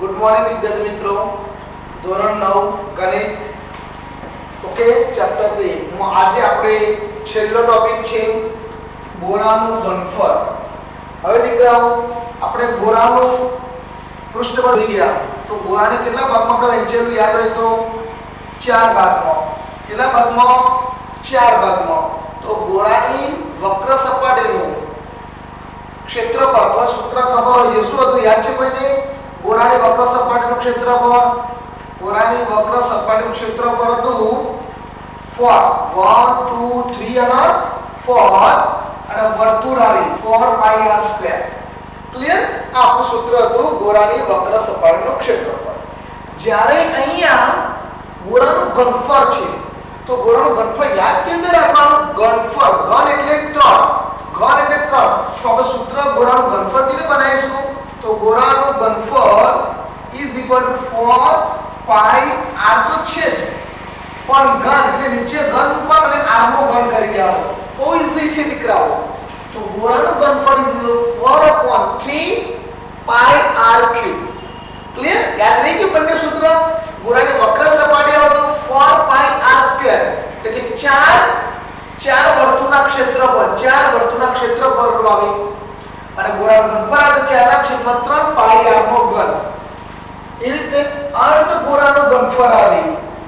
Good morning विद्यार्थी मित्रों, ધોરણ 9 ગણિત ઓકે ચેપ્ટર 3 માં આજે આપણે છેલ્લો ટોપિક છે ગોળાનું ઘનફળ। હવે દીકરાઓ આપણે ગોળાનું પૃષ્ઠફળ જોઈ ગયા તો ગોળાને કેટલા ભાગમાં આપણે વહેંચેલું યાદ હોય તો 4 ભાગમાં। કેટલા ભાગમાં? 4 ભાગમાં। તો ગોળાની વક્ર સપાટીનું ક્ષેત્રફળ અથવા સૂત્ર ખબર હોય શું હતું યાદ છે કોઈને? ગોળાની વક્ર સપાટીનું ક્ષેત્રફળ હતું 4 1 2 3 અને 4 અને વર્તુળાની 4 પાઈ r સ્ક્વેર। ક્લિયર? આ આપણું સૂત્ર હતું ગોળાની વક્ર સપાટીનું ક્ષેત્રફળ। જ્યારે અહીંયા ગોળાનું ઘનફળ છે તો ગોળાનું ઘનફળ યાદ કેવી રીતે રાખવાનું? ઘનફળ ઘન એટલે 3 તો આપણે સૂત્ર ગોળાનું ઘનફળ કેવી રીતે બનાવીશું? તો ગોળાનું ઘનફળ is equal to 4 pi r તો છે પણ ઘન એટલે નીચે ઘન ઉપર અને r નો ઘન કરી દેવાનો બહુ ઈઝી છે દીકરાઓ। તો ગોળાનું ઘનફળ is 4/3 pi r cube. Clear? યાદ રહી ગયું બંને સૂત્ર? ગોળાની વક્ર સપાટી આવે તો 4 પાઈ r સ્ક્વેર એટલે 4 વર્તુળના ક્ષેત્રફળ આવે અને ગોળાનું ઘનફળ આવે 4/3 પાઈ r નો ઘન। એ રીતે અર્ધ ગોળાનું ઘનફળ આવે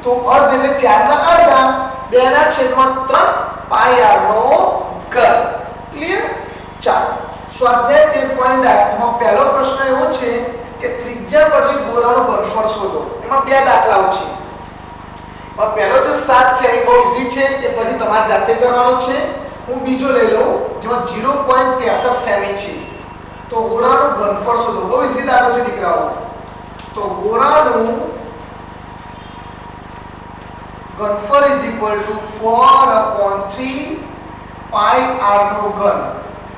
તો અર્ધ એટલે 4 ના અડધા 2/3 પાઈ r નો ઘન। ક્લિયર? ચાલો સ્વાધ્યાય 13.8 માં પહેલો પ્રશ્ન એવો છે કે ત્રિજ્યા પછી ગોળાનું ઘનફળ શોધો। એમાં બે દાખલાઓ છે પણ પહેલો જે 7 છે એ બહુ ઈઝી છે એ પછી તમારે જાતે કરવાનો છે। હું બીજો લઈ લઉં જેમાં 0.63 સેમી છે। તો ગોળાનું ઘનફળ શોધો। બહુ ઈઝી દાખલો છે દીકરાઓ। તો ગોળાનું ઘનફળ is equal to 4/3 pi r નો ઘન।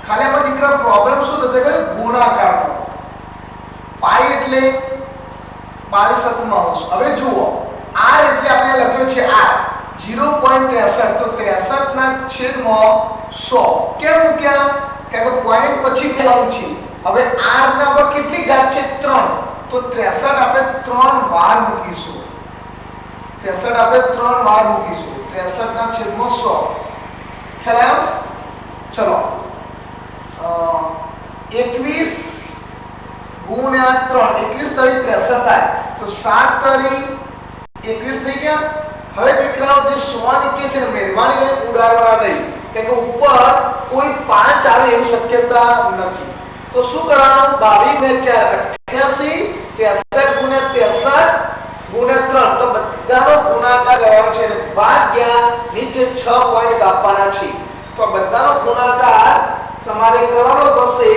ખાલી આમાં દીકરા પ્રોબ્લેમ શું થશે કે ગુણાકારનો પાઈ એટલે 22/. હવે જુઓ r એટલે આપણે લખ્યો છે r 0.63 તો 63 ના છેદમાં 100 કેમ મૂક્યા? કારણ કે પોઈન્ટ પછી કોણ છે। હવે r ના પર કેટલી ઘાત છે? 3 તો 63 આપણે 3 વાર મૂકીશું। 63 આપણે 3 વાર મૂકીશું 63 ના છેદમાં 100। ખ્યાલ? ચલો 21 ગુણ્યા 3 21 તરી 63 થાય તો 7 તરી 21 થઈ ગયા। હવે દીકરાઓ જે 100 નીચે છે મહેરબાની ઉડાડવા નહીં કે ઉપર કોઈ 5 આવે એવી શક્યતા નથી। તો શું કરવાનું? 22 ને 4 88 ગુણ્યા 3 તો બધાનો ગુણાકાર કરવાનો છે અને ભાગ્યા નીચે 6 પોઈન્ટ આપવાના છે। તો બધાનો ગુણાકાર તમારે કરવાનો થશે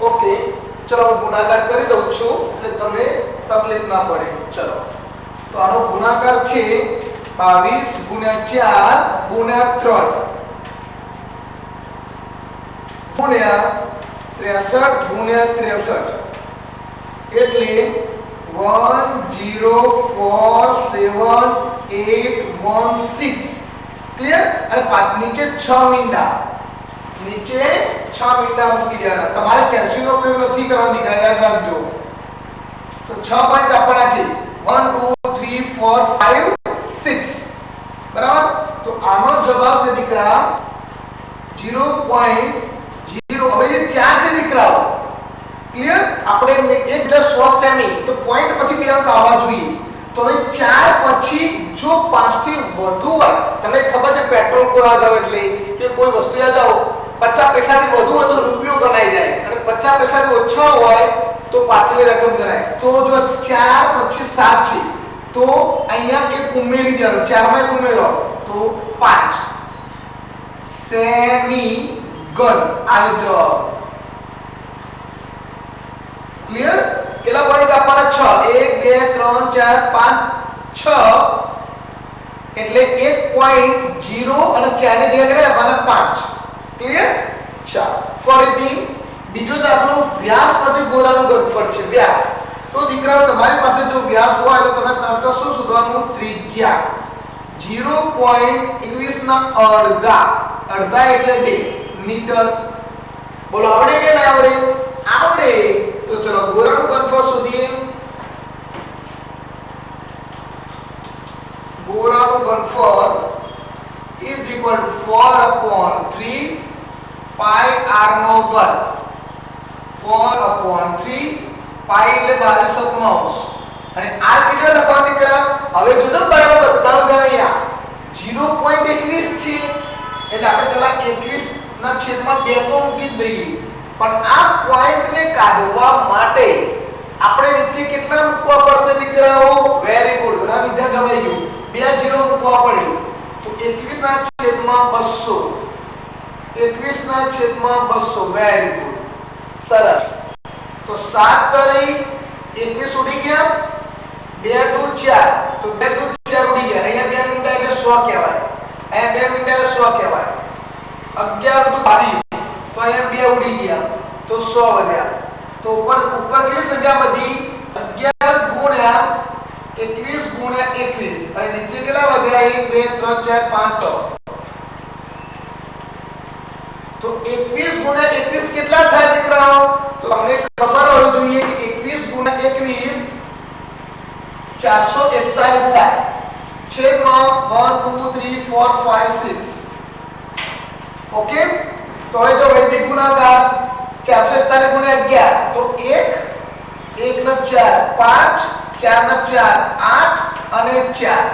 ઓકે। ચલો હું ગુણાકાર કરી દઉં છું એટલે તમને તકલીફ ના પડે। ચલો તો આનો ગુણાકાર છે 22 ગુણ્યા 4 ગુણ્યા 3 ગુણ્યા 63 ગુણ્યા 63 એટલે 104786 ક્લિયર? અને નીચે 6 મીંડા મૂકી દેવાના। તમારે કેલ્ક્યુલેટર નો પ્રયોગ નથી કરવાનો દીકરા યાદ રાખજો। તો 6 પોઈન્ટ આપવાના છે 1 2 3 4 5 6 બરાબર। તો આનો જવાબ છે દીકરા 0.0। હવે જે 4 છે દીકરાઓ ક્લિયર? આપણે એક જો 100 સેમી તો પોઈન્ટ પછી બે અંક આવવા જોઈએ। તો હવે 4 પછી જો 5 થી વધુ હોય તમને ખબર છે પેટ્રોલ પુરાવા જાવ એટલે કે કોઈ વસ્તુ યાદ આવો 50 પૈસાથી વધુ હોય તો રૂપિયો ગણાઈ જાય અને 50 પૈસાથી ઓછો હોય તો પાછલી રકમ ગણાય। તો જો 4 પછી 7 છે તો અહીંયા એક ઉમેરી દેવાનું 4 માં ઉમેરો તો 5 સેમી ઘન આવી જવાબ। ક્લિયર? કેટલા પોઈન્ટ આપવાના? 6 1 2 3 4 5 6 એટલે 1.0 અને 4 ની જગ્યાએ આપવાના 5। ક્લિયર? ચાલો ફરીથી બીજો દાખલો વ્યાસ પછી ગોળાનું ઘનફળ છે વ્યાસ। તો દીકરાઓ તમારી પાસે જો વ્યાસ હોય તો તમે તરત શું શોધવાનું? ત્રિજ્યા 0.21 ના અડધા અડધા એટલે 2 મીટર. બોલો આવડે કે ના આવડે? આવડે. તો ચલો ગોળાનું ઘનફળ શોધીએ. ગોળાનું ઘનફળ is equal to 4/3 pi r નો વર્ગ. 4/3 pi એટલે 22/7 અને r કેટલા લખવા નીકળ્યા? હવે જોજો બરાબર બતાવો અહીંયા 0.21 છે એટલે આપણે પેલા 21 ના છેદમાં 2 તો મૂકી જ દઈએ, પણ આ પોઈન્ટને કાઢવા માટે આપણે નીચે કેટલા મૂકવા પડશે દીકરાઓ? વેરી ગુડ, બધા બીજા ગમાઈ ગયું, 2 0 મૂકવા પડ્યું. તો 21 ના છેદમાં 200, 21 ના છેદમાં 200. વેરી ગુડ, સરસ. તો 7 કરી 21 ઉડી ગયા, 2 2 4, તો 2 2 4 ઉડી ગયા. અહીંયા 2 મીંડા એટલે 100 કહેવાય, અહીંયા 2 મીંડા એટલે 100 કહેવાય. 11 2 22, તો અહીંયા 2 ઉડી ગયા તો 100 વધ્યા. તો ઉપર કેટલી સંખ્યા વધી? 11 ગુણ્યા 21 ગુણ્યા 21 અને નીચે કેટલા વધ્યા? 1 2 3 4 5 6. તો 21 ગુણ્યા 21 કેટલા થાય દીકરાઓ? તો અમને ખબર હોવી જોઈએ કે 21 ગુણ્યા 21 441 થાય. છેદમાં 1 2 3 4 5 6. ઓકે, તો હવે જો વૈદિક ગુણાકાર 441 ગુણ્યા 11 તો 1 1 ના 4 5 4 ના 4 8 અને 4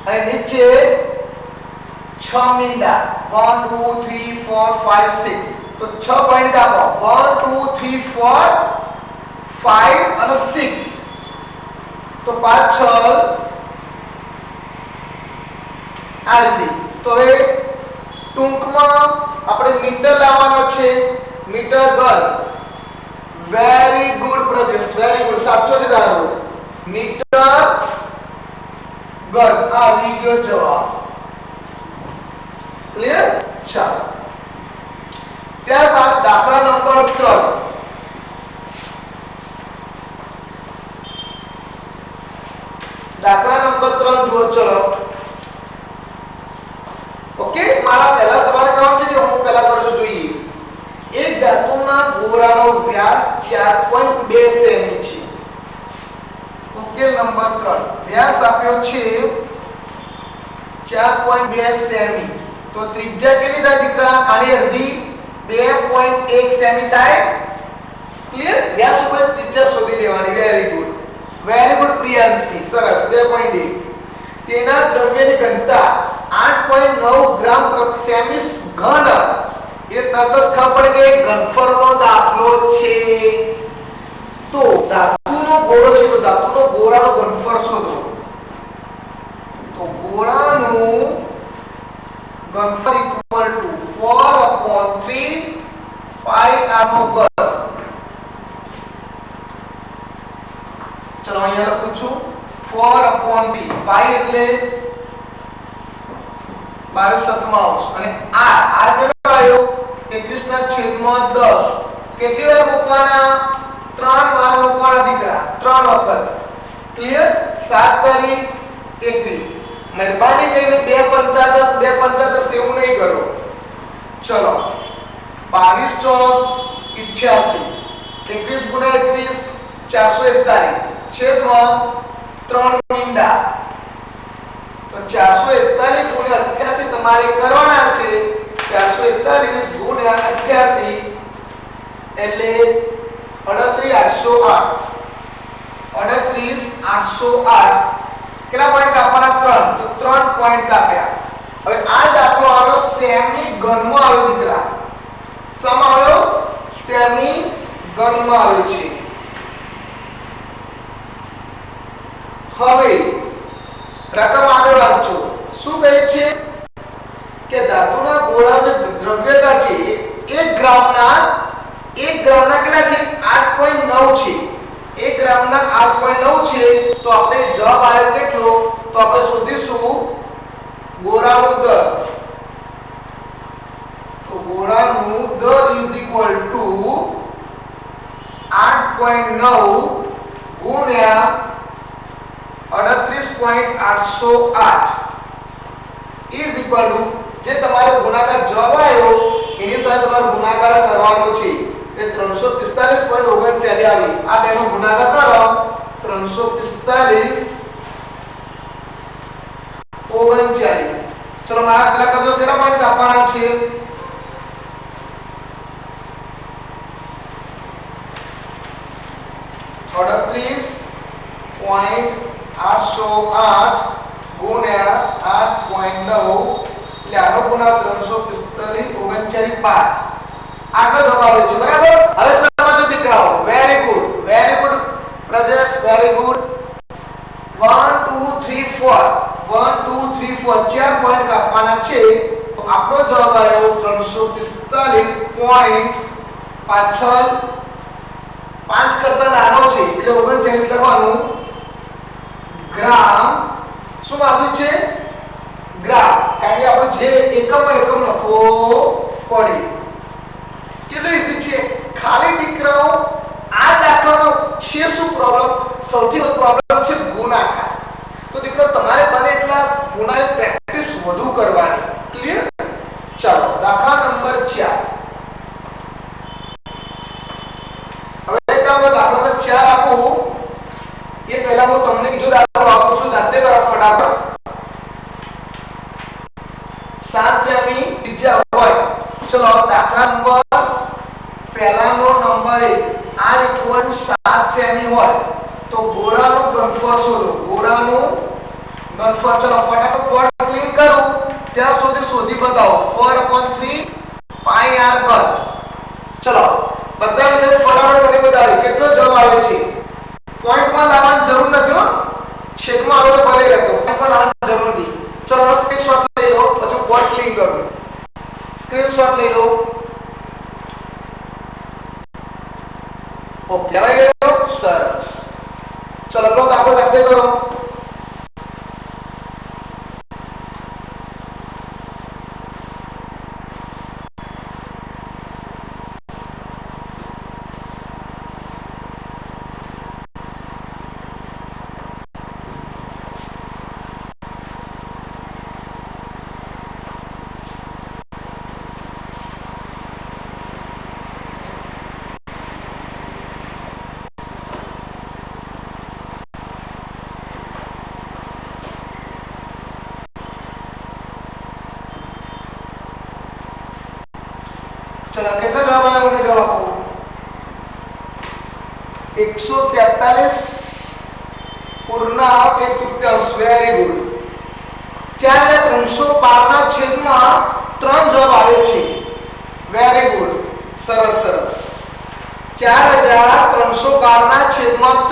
અને નીચે 6 મીંડા 1 2 3 4 5 6. તો 6 પોઈન્ટ આપો 1 2 3 4 5 અને 6. તો 5 6 આ રીતે. તો હવે ટૂંકમાં આપણે મીટર લાવવાનો છે, મીટર ઘન. Very good Prajesh, very good, 700 થી ધારો મીટર ઘન. આવી ગયો જવાબ. ક્લિયર? ચાલો ત્યારબાદ દાખલા નંબર 3. દાખલા નંબર 3 જુઓ. ચલો ઓકે, મારા પહેલા તમારે કરવાનું છે કે હું પહેલા કરજો જોઈએ. એક ધાતુના ગોળાનો વ્યાસ 4.2 સેમી છે. ઉકેલ નંબર 3. વ્યાસ આપ્યો છે 4.2 સેમી. તો ત્રિજ્યા કેટલી થાય દીકરા? આની અડધી 2.1 સેમી થાય. ક્લિયર? વ્યાસ ઉપર ત્રિજ્યા શોધી લેવાની. Very good, very good Priyanshi, સરસ. 2.1. તેના દ્રવ્યની ઘનતા 8.9 ગ્રામ પ્રતિ સેમી ઘન. એ તરત ખબર કે ઘનફળનો દાખલો છે. તો ધાતુનો ગોળો છે, તો ધાતુનો ગોળાનો ઘનફળ શોધો. તો ગોળાનું ઘનફળ ઇક્વલ ટુ 4/3 પાઈ r નો વર્ગ. ચલો અહીંયા લખું છું 4/3 પાઈ એટલે 22/7 અને r કેટલો આવ્યો? 21 ના છેદમાં 10. કેટલી વાર મૂકવાના? 3 વાર મૂકવાના દીકરા, 3 વખત. ક્લિયર? 7 કરી 21. મહેરબાની કરીને 2 પંચા 10 2 પંચા 10 એવું નહીં કરો. ચલો 22 ચોક 88, 21 ગુણ્યા 21 441 છેદમાં 3 મીંડા. તો 441 ગુણ્યા 88 તમારે કરવાના છે. 441 ગુણ્યા 88 એટલે 28808. 28808 કેટલા પોઈન્ટ આપવાના? 3. તો 3 પોઈન્ટ આપ્યા. હવે આ દાખલો આવ્યો સેમી ઘનમાં આવ્યો દીકરા. શેમાં આવ્યો? સેમી ઘનમાં આવ્યો છે. હવે રકમ આગળ વાંચો. શું કહે છે કે ધાતુના ગોળાની દ્રવ્યતા છે 1 ગ્રામના કેટલા છે? 8.9 છે. 1 ગ્રામના 8.9 છે. તો આપણે જવાબ આવ્યો કેટલો? તો આપણે શોધીશું ગોળાનું દર. તો ગોળાનું દર ઇઝ ઇક્વલ ટુ 8.9 ગુણ્યા 38.808 is equal to જે તમારો ગુણાકાર જવાબ આવ્યો એની સાથે તમારે ગુણાકાર કરવાનો છે એ 345.39 આવી આ બેનો ગુણાકાર કરો 345 39 ચલો મારા પેલા કરજો કેટલા પોઈન્ટ આપવાના છે $38.808 ગુણ્યા 8.9 એટલે આનો ગુણાકાર 345 39 બાદ આગળ દબાવે છે બરાબર હવે સમજો દીકરાઓ very good Prajesh very good 1 2 3 4 ચાર પોઈન્ટ આપવાના છે તો આપણો જવાબ આવ્યો 345 પોઈન્ટ પાછળ 5 કરતા નાનો છે એટલે 39 લખવાનું ગ્રામ શું આવ્યું છે ગ્રામ કારણ કે આપણે જે એકમ લખવો પડે કેટલું ઈઝી છે ખાલી દીકરાઓ આ દાખલાનો છે શું પ્રોબ્લેમ સૌથી વધુ પ્રોબ્લેમ છે ગુણાકાર તો દીકરો તમારે બને એટલા ગુણાની પ્રેક્ટિસ વધુ કરવાની ક્લિયર ચાલો દાખલા નંબર 4 હવે કામ દાખલા નંબર 4 આપું એ પહેલા હું તમને બીજો દાખલો આપું છું જાતે કરો ફટાફટ 7 સેમી ત્રિજ્યા હોય ચલો દાખલા નંબર પહેલાનો નંબર r 7 સેમી હોય તો ગોળાનું ઘનફળ શોધો ગોળાનું ઘનફળ ચલો ફટાફટ બોર્ડ ક્લીન કરું ત્યાં સુધી શોધી બતાવો 4/3 પાઈ r ઘન ચલો બધા વિશે ફટાફટ કરી બતાવો કેટલો જવાબ આવે છે પોઈન્ટ માં લાવવાની જરૂર નથી હો છેદમાં આવે તો ભલે રહેતો પોઈન્ટ માં લાવવાની જરૂર નથી ચલો સ્ક્રીનશોટ લઈ લો પછી બોર્ડ ક્લીન કરો સ્ક્રીનશોટ લઈ લો ઓકે હવે ગયો સરસ चलो लोग आपको लगते करो चलो कैसा जवाब आया उन्हें जवाब आपको 143.1 वेरी गुड 4312 ના છેદમાં 3 જવાબ આવે છે વેરી ગુડ સરસ 4312 ના છેદમાં 3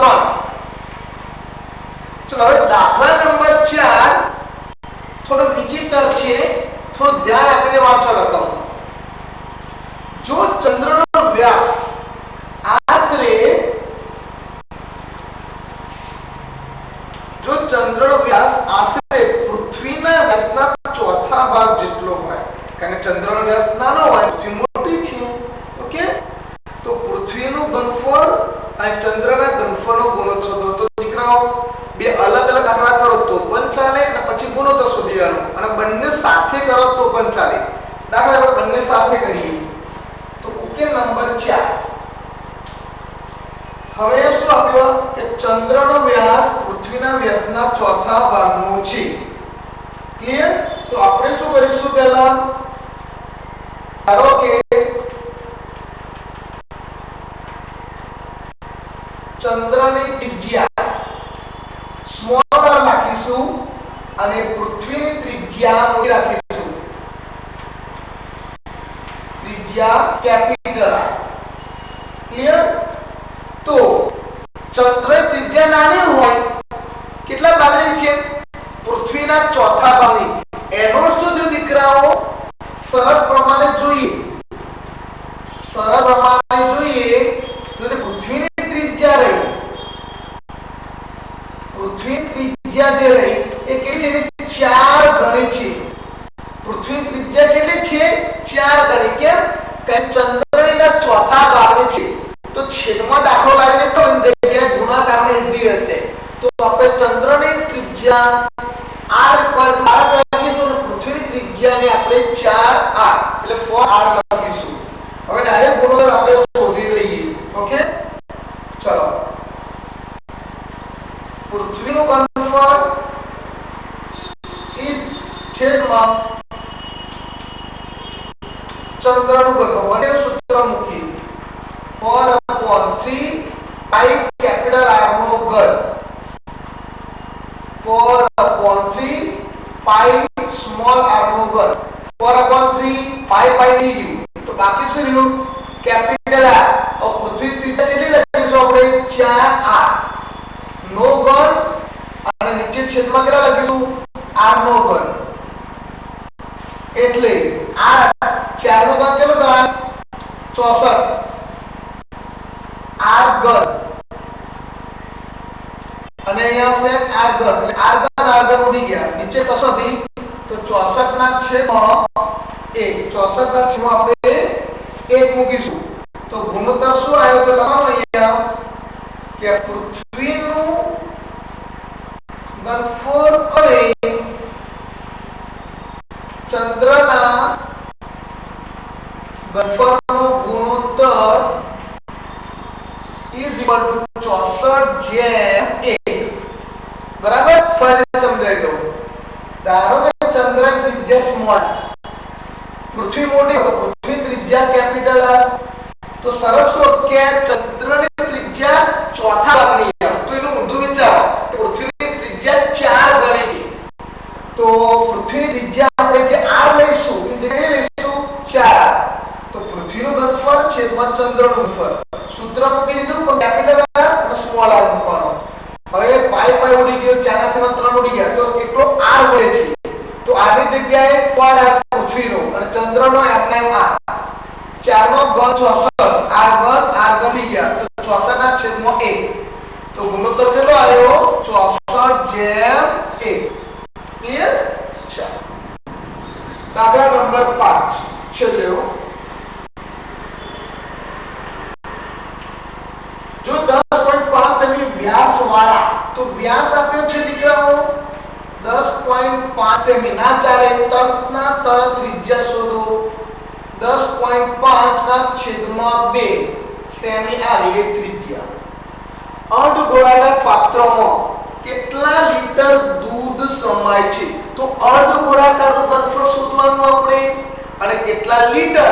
ચલો હવે દાખલા નંબર 4 થોડો વિચિત્ર છે થોડું ધ્યાન આપીને વાંચો લખો जो चंद्रનો व्यास आश्रे पृथ्वीना व्यासना चौथा भाग જેટલો હોય કારણ કે ચંદ્રનો વ્યાસ નાનો હોય પૃથ્વી મોટી છે ઓકે તો પૃથ્વીનું ઘનફળ અને ચંદ્રના ઘનફળનો ગુણોત્તર શોધો તો દીકરાઓ બે અલગ અલગ આંકડા કરો તો પણ ચાલે અને પછી ગુણોત્તર શોધી લેવાનો અને બંને સાથે કરો તો પણ ચાલે દાખલા તરીકે બંને સાથે કરીએ तो उकेल नंबर 4 હવે શું આપ્યો કે ચંદ્રનો વ્યાસ પૃથ્વીના વ્યાસના ચોથા ભાગનો છે ક્લિયર તો આપણે શું કરીશું પહેલા ધારો કે ચંદ્રની ત્રિજ્યા સ્મોલ r રાખીશું અને પૃથ્વીની ત્રિજ્યા મોટી રાખીશું त्रिज्या कैपिटल क्लियर तो चंद्र त्रिज्या नानी હોય કેટલા ભાગની છે પૃથ્વીના ચોથા ભાગની એનો શું જો દીકરાઓ સરળ પ્રમાણે જોઈએ તો પૃથ્વીની ત્રિજ્યા રહી પૃથ્વીની ત્રિજ્યા જે રહી એ કેટલી છે 4 ગણી છે પૃથ્વી ત્રિજ્યા કેટલી છે 4 ગણી કેમ કે ચંદ્રના ચોથા ભાગની છે તો છેદમાં દાખલો લાવીને તો જગ્યાએ ગુણાકારમાં ઈઝી રહેશે તો આપણે ચંદ્રની ત્રિજ્યા r પર 12 રાખીશું અને પૃથ્વીની ત્રિજ્યા ત્રિજ્યાને આપણે 4r એટલે 4r લખીશું. હવે ડાયરેક્ટ ગુણોત્તર આપણે શોધી લઈએ. ઓકે, ચલો. પૃથ્વીનું ઘનફળ ઈ છેદમાં ચંદ્રનું ઘનફળ વડે સૂત્ર મૂકી 4/3 પાઈ કેપિટલ R નો ઘન 4/3 પાઈ સ્મોલ r નો ઘન 4/3 પાઈ પાઈ ની ગયું તો બાકી શું રહ્યું કેપિટલ R. પૃથ્વી ત્રિજ્યા કેટલી લખીશું આપણે 4r નો ઘન અને નીચે છેદમાં કેટલા લખીશું r નો ઘન એટલે r 4 નો ઘન કેટલો થાય 64 r ઘન અને અહીંયા આપણે r ઘન ઉડી ગયા નીચે કશો થી તો 64 ના છેદમાં 1 64 ના છેદમાં આપણે 1 મૂકીશું તો ગુણોત્તર શું આવ્યો તો લખો અહીંયા કે પૃથ્વીનું ઘનફળ અને ચંદ્રના ઘનફળનો ગુણોત્તર is equal to 64/1 બરાબર. ફરી સમજાઈ દઉં. ધારો કે ચંદ્ર ત્રિજ્યા સ્મોલ પૃથ્વી મોટી પૃથ્વી ત્રિજ્યા કેપિટલ તો સરસ કે ચંદ્રની ત્રિજ્યા ચોથા ભાગની તો એનું ઊંધું વિચારો પૃથ્વીની ત્રિજ્યા 4 ગણી તો પૃથ્વીની ત્રિજ્યા આપણે જે r લઈશું એ કેટલી લઈશું 4 તો પૃથ્વીનું ઘનફળ છેદમાં ચંદ્રનું ઘનફળ સૂત્ર મૂકી દીધું પણ કેપિટલ R અને સ્મોલ r મૂકવાનો. હવે પાઈ પાઈ ઉડી ગયો 4 ના છેદમાં 3 ઉડી ગયા તો કેટલો r મળે છે તો આની જગ્યાએ 4r પૃથ્વીનો અને ચંદ્રનો આપણે r 4 નો ઘન 64 r ઘન ઉડી ગયા તો 64 ના છેદમાં 1 તો ગુણોત્તર કેટલો આવ્યો 64/1 ક્લિયર. દાખલા નંબર 5 છે જો 10.5 સેમી વ્યાસ વાળા તો વ્યાસ આપ્યો છે દીકરાઓ 10.5 સેમી ના ચાલે તરતના તરત ત્રિજ્યા શોધો 10.5 ના છેદમાં 2 સેમી આ રે ત્રિજ્યા. અર્ધગોળાકાર પાત્રમાં કેટલા લીટર દૂધ સમાય છે તો અર્ધગોળાકારનું ઘનફળ શોધવાનું આપણે અને કેટલા લીટર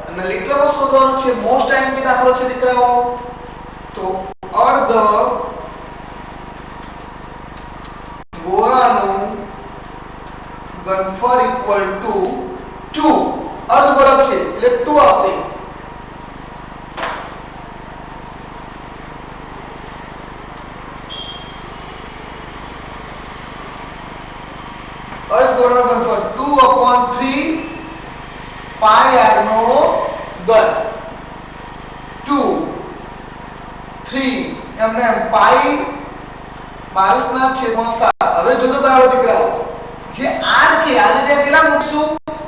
અને લીટરમાં શોધવાનું છે. મોસ્ટ ટાઈમ દાખલો છે દીકરાઓ તો અર્ધ ગોળાનું ઘનફળ ઇક્વલ ટુ 2 અર્ધ ગોળા છે એટલે 2 આવશે. અર્ધ ગોળાનું ઘનફળ 2/3 પાઈ r નો ઘન 2 3 એમને પાઈ 22 ના છેદમાં 7. હવે જોજો તારો દીકરાઓ જે r છે આને જે કેટલા મૂકશું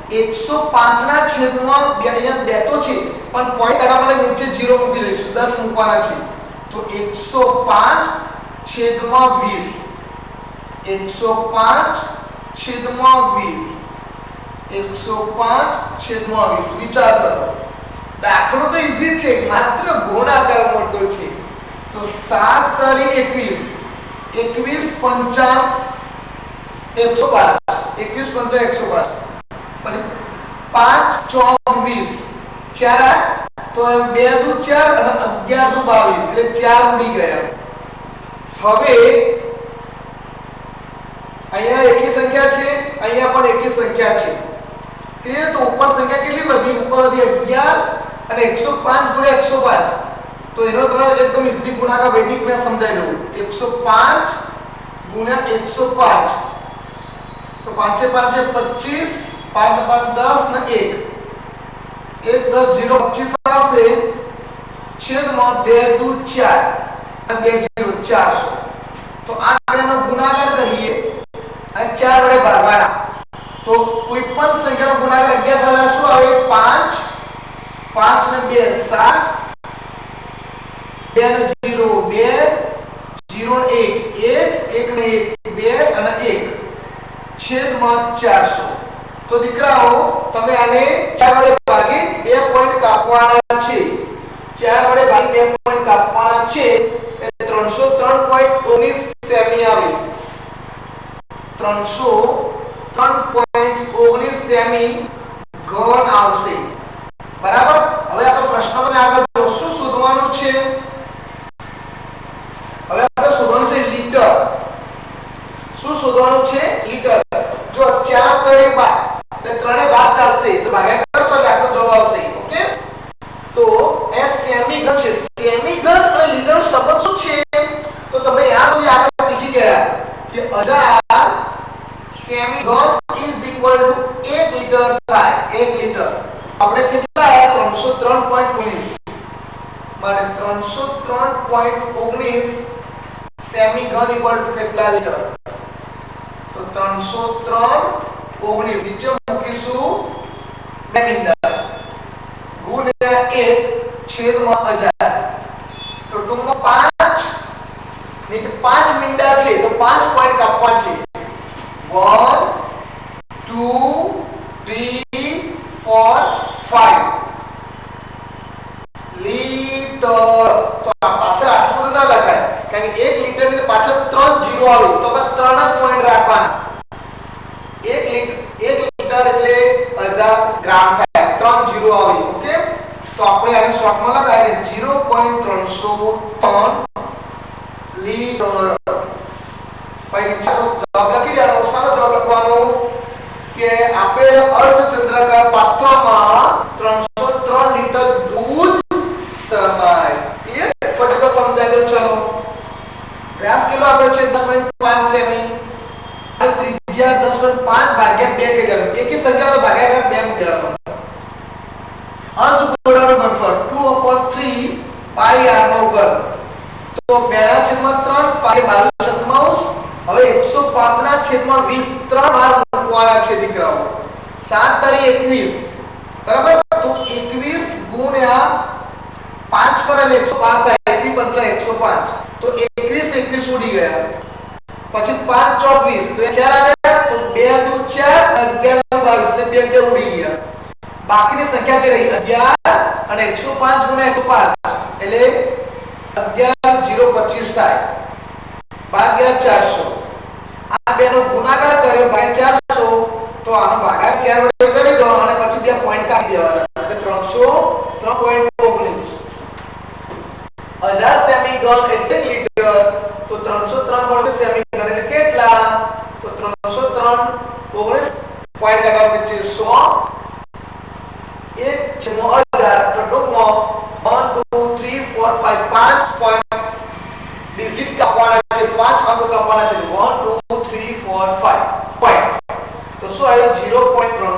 105 ના છેદમાં અહીંયા બેતો છે પણ પોઈન્ટ આના માટે નીચે 0 મૂકી દઈશું 10 મૂકવાના છે તો 105/20 105/20 વિચાર કરો. દાખલો તો ઈઝી છે માત્ર ગુણાકાર મોટો છે તો 7 તારી 21 21 55 112 21 55 112 5 4 20 4 તો 2 દુ 4 અને 11 દુ 22 એટલે 4 ઉડી ગયા. હવે અહીંયા એકી સંખ્યા છે અહીંયા પણ એકી સંખ્યા છે તે તો ઉપર સંખ્યા કેટલી વધી ઉપર વધી 11 અને 105 ગુણ્યા 105 તો એનો દ્વારા એકદમ ઈઝી ગુણાકાર વૈદિક મેં સમજાવી દઉં 105 ગુણ્યા 105 તો 5 5 25 5 5 10 ને 1 10 0 25 આવશે છેદમાં 2 દુ 4 અને 2 0 400 તો આ બેનો ગુણાકાર કરીએ અને 4 વડે ભાગવાના તો કોઈ પણ સંખ્યાનો ગુણાકાર 11 દ્વારા શું આવે 5 ને 2 7 2 ને 0 2 0 ને 1 1 1 ને 1 2 અને 1 છેદમાં 400 તો દીકરાઓ તમે આને 4 વડે ભાગી 2 પોઈન્ટ કાપવાના છે. 4 વડે ભાગી 2 પોઈન્ટ કાપવાના છે એટલે 303.19 સેમી આવે. 303.19 સેમી ઘન આવશે. બરાબર. હવે આપણે પ્રશ્નને આગળ શું શોધવાનું છે? હવે આપણે શોધવાનું છે લીટર. શું શોધવાનું છે? લીટર. જો 4 કરે 12 તો 3 ભાગ ચાલશે તો ભાગ્યા કરશો એટલે આપણો જવાબ આવશે. ઓકે. તો s સેમી ઘન છે. સેમી ઘન અને લીટર સંબંધ શું છે? તો તમે યાદ હોય આગળ શીખી ગયા કે 1000 સેમી ઘન ઇઝ ઇક્વલ ટુ 1 લીટર થાય. 1 લીટર આપણે કેટલા આયા? 303.19 માટે 303.19 સેમી ઘન ઇક્વલ ટુ કેટલા લીટર? તો 303.19 નીચે મૂકીશું સેમી ગુણ્યા 1 છેદમાં 1000. તો ટૂંકમાં 5 નીચે 5 મીંડા છે તો 5 પોઈન્ટ આપવા છે. 1 2 3 4 5 લીટર. તો આ પાછળ આટલું ના લખાય કારણ કે 1 લીટર ની પાછળ 3 જીરો આવે તો બસ 3 જ પોઈન્ટ રાખવાના. 1 લીટર એટલે 1000 ગ્રામ થાય. 3 જીરો આવે. ઓકે. તો આપણે આને શોર્ટમાં લગાવીએ 0.303 લીટર. પછી જવાબ લખી દેવાનો. સારો જવાબ લખવાનો કે આપેલ અર્ધચંદ્રાકાર પાત્રમાં 303 લીટર દૂધ સમાય. ક્લિયર? ફટાફટ સમજાય તો ચલો. વ્યાસ કેટલો આપ્યો છે? 10.5 સેમી. આ ત્રિજ્યા 10.5 ભાગ્યા 2 થઈ ગયો. એકી સંખ્યાનો ભાગાકાર 2 મૂકવાનો. અંશ ગોળાનો ઘનફળ 2/3 પાઈ r નો ઘન. તો 2/3 પાઈ 22/7. હવે 105 ના છેદમાં 20 3 વાર મૂકવાના છે દીકરાઓ. 7 તારી 21. બરાબર. તો 21 ગુણ્યા 5 પર 105 થાય. 21 × 105 તો 21 ઉડી ગયા. પછી 5 24 તો 4 આવ્યા તો 2 × 4 11 નો ભાગ એટલે 2 ઉડી ગયા. બાકીની સંખ્યા છે રહી 11 અને 105 ગુણ્યા 105 એટલે 11 025 થાય. ભાગ્યા 400. આ બેનો ગુણાકાર કર્યો ભાગ્યા 400 તો આનો ભાગાકાર 4 વડે કરી દો અને પછી બે પોઈન્ટ કાઢી દેવાના. એટલે 303.19 1000 સેમી ઘન એટલે લીટર. તો 303 સેમી ઘન એટલે કેટલા? તો 303.19 પોઈન્ટ લગાવો કે 100 1 છેદમાં 1000. તો ટૂંકમાં 1 2 3 4 5 5 પોઈન્ટ ડિજિટ કાપવાના છે. 5 અંકો કાપવાના છે. 1 2 3 4 5 પોઈન્ટ. તો શું આવ્યું? 0.3